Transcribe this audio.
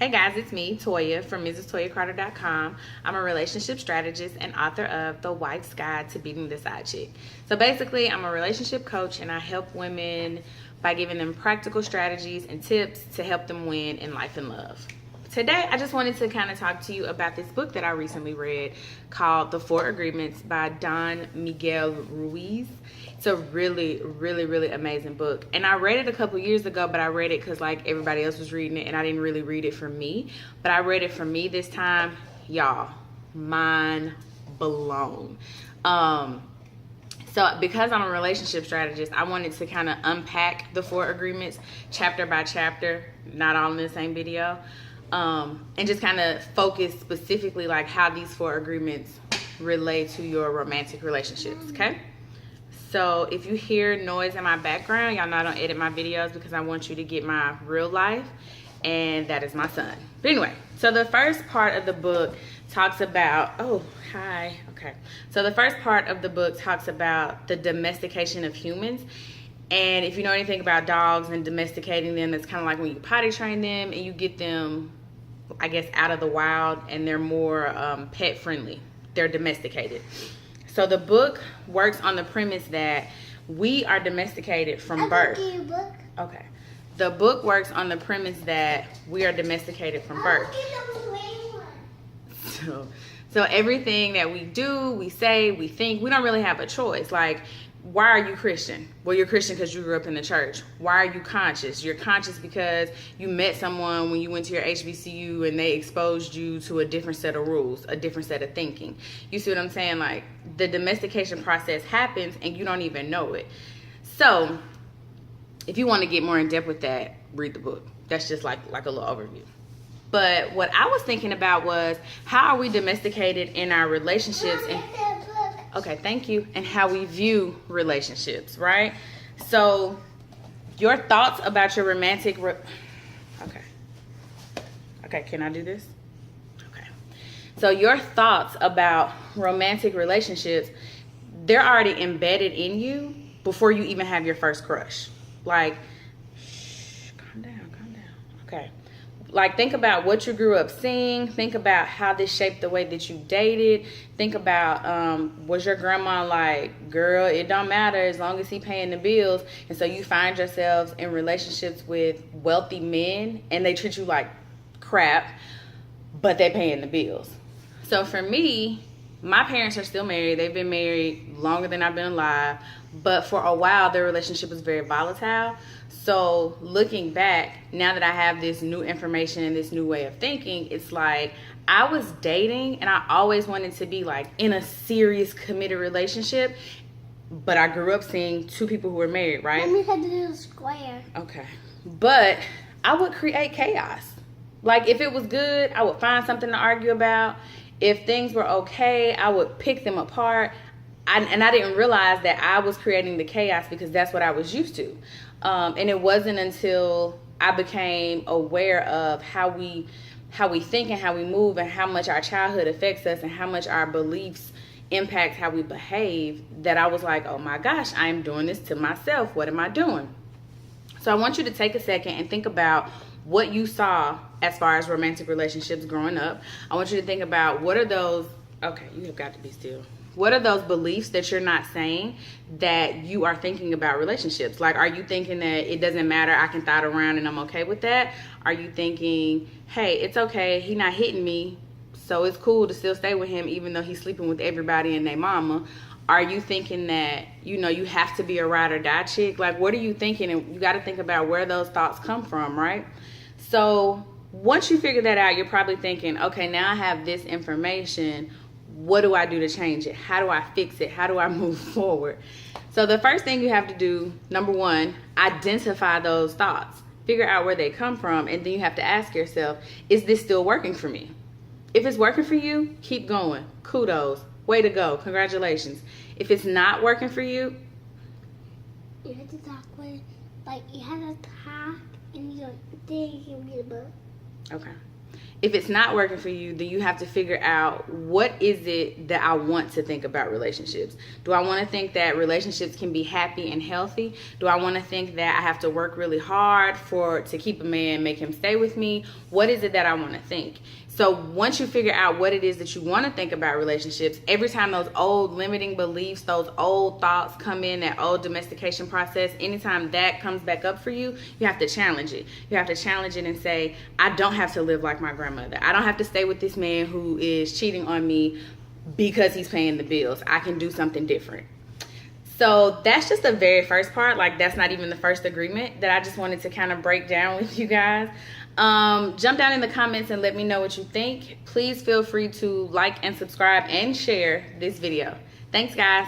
Hey guys, it's me, Toya from MrsToyaCarter.com. I'm a relationship strategist and author of The Wife's Guide to Beating the Side Chick. So basically, I'm a relationship coach and I help women by giving them practical strategies and tips to help them win in life and love. Today, I just wanted to kind of talk to you about this book that I recently read called The 4 Agreements by Don Miguel Ruiz. It's a really amazing book. And I read it a couple years ago, but I read it because like everybody else was reading it and I didn't really read it for me. But I read it for me this time. Y'all, mind blown. So because I'm a relationship strategist, I wanted to kind of unpack the 4 agreements chapter by chapter, not all in the same video. And just kind of focus specifically like how these 4 agreements relate to your romantic relationships, okay? So if you hear noise in my background, y'all know I don't edit my videos because I want you to get my real life, and that is my son. But anyway, so the first part of the book talks about, So the first part of the book talks about the domestication of humans. And if you know anything about dogs and domesticating them, it's kind of like when you potty train them and you get them, I guess, out of the wild and they're more pet friendly. They're domesticated. So the book works on the premise that we are domesticated from birth. Okay. The book works on the premise that we are domesticated from birth. So everything that we do, we say, we think, we don't really have a choice. Like, why are you Christian? Well, you're Christian because you grew up in the church. Why are you conscious? You're conscious because you met someone when you went to your HBCU and they exposed you to a different set of rules, a different set of thinking. You see what I'm saying? Like, the domestication process happens and you don't even know it. So, if you want to get more in depth with that, read the book. That's just like a little overview. But what I was thinking about was, how are we domesticated in our relationships? Okay, thank you. And how we view relationships, right? So, your thoughts about your romantic... Okay, can I do this? Okay. So, your thoughts about romantic relationships, they're already embedded in you before you even have your first crush. Like, calm down. Okay. Like, think about what you grew up seeing. Think about how this shaped the way that you dated. Think about, was your grandma like, girl, it don't matter as long as he paying the bills. And so you find yourselves in relationships with wealthy men and they treat you like crap, but they paying the bills. So for me, my parents are still married. They've been married longer than I've been alive. But for a while, their relationship was very volatile. So looking back, now that I have this new information and this new way of thinking, it's like I was dating and I always wanted to be like in a serious committed relationship. But I grew up seeing 2 people who were married, right? Let me have to do a square. Okay. But I would create chaos. Like if it was good, I would find something to argue about. If things were okay, I would pick them apart. And I didn't realize that I was creating the chaos because that's what I was used to. And it wasn't until I became aware of how we think and how we move and how much our childhood affects us and how much our beliefs impact how we behave that I was like, oh my gosh, I'm doing this to myself. What am I doing? So I want you to take a second and think about what you saw as far as romantic relationships growing up. I want you to think about what are those, okay, you have got to be still. What are those beliefs that you're not saying that you are thinking about relationships? Like, are you thinking that it doesn't matter, I can thought around and I'm okay with that? Are you thinking, hey, it's okay, he not hitting me, so it's cool to still stay with him even though he's sleeping with everybody and their mama? Are you thinking that, you have to be a ride or die chick? Like, what are you thinking? And you got to think about where those thoughts come from, right? So once you figure that out, you're probably thinking, okay, now I have this information. What do I do to change it? How do I fix it? How do I move forward? So the first thing you have to do, number 1, identify those thoughts. Figure out where they come from, and then you have to ask yourself, is this still working for me? If it's working for you, keep going. Kudos. Way to go. Congratulations. If it's not working for you, you have to talk with, like, you have to talk and you don't think you can read a book. Okay. If it's not working for you, then you have to figure out, what is it that I want to think about relationships? Do I want to think that relationships can be happy and healthy? Do I want to think that I have to work really hard to keep a man, make him stay with me? What is it that I want to think? So once you figure out what it is that you want to think about relationships, every time those old limiting beliefs, those old thoughts come in, that old domestication process, anytime that comes back up for you, you have to challenge it. You have to challenge it and say, I don't have to live like my grandmother. I don't have to stay with this man who is cheating on me because he's paying the bills. I can do something different. So that's just the very first part. Like, that's not even the first agreement that I just wanted to kind of break down with you guys. Jump down in the comments and let me know what you think. Please feel free to like and subscribe and share this video. Thanks, guys.